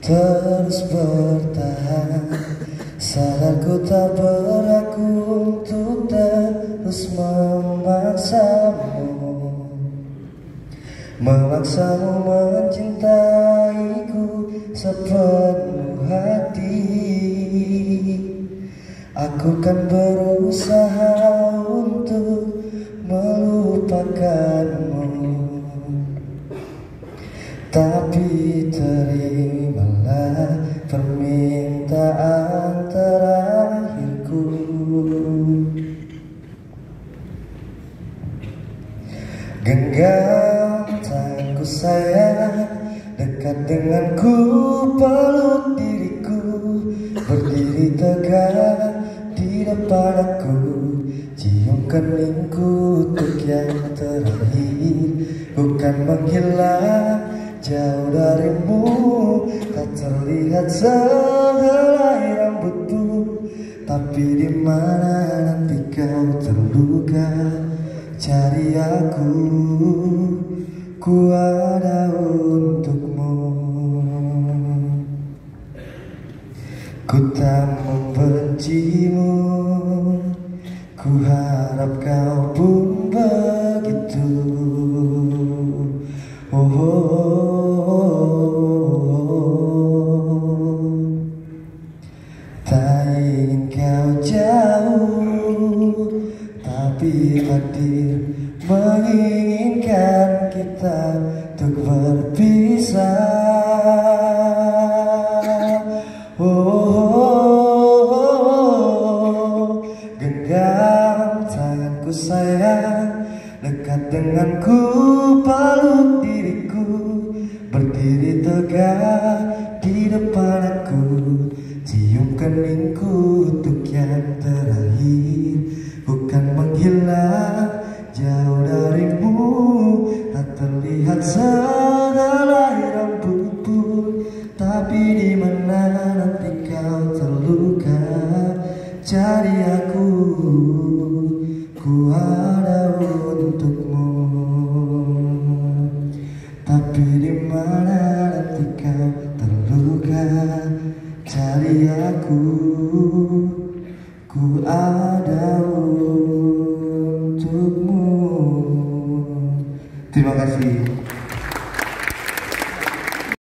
terus bertahan. Sadar ku tak berlaku untuk terus memaksamu mencintaiku sepenuh hati. Aku kan berusaha untuk melupakanmu, tapi terimalah permintaan terakhirku. Genggam tanganku sayang, dekat denganku, peluk diriku, berdiri tegak di depan aku, cium keningku untuk yang terakhir. Bukan menghilang jauh darimu, tak terlihat sehelai rambutmu, tapi di mana nanti kau terluka, cari aku, ku ada untukmu. Ku tak membencimu, ku harap kau pun begitu. Oh, oh, oh, oh. Tak ingin kau jauh, tapi takdir menginginkan kita untuk berpisah. Oh, oh, oh. Genggam tanganku sayang, dekat denganku, peluk diriku, berdiri tegak di depan aku, cium keningku untuk yang terakhir. Bukan menghilang jauh darimu, tak terlihat sehelai rambut pun, tapi di mana nanti kau terluka, cari aku, ku ada untukmu. Tapi di mana nanti kau terluka, cari aku, ku ada untukmu. Terima kasih.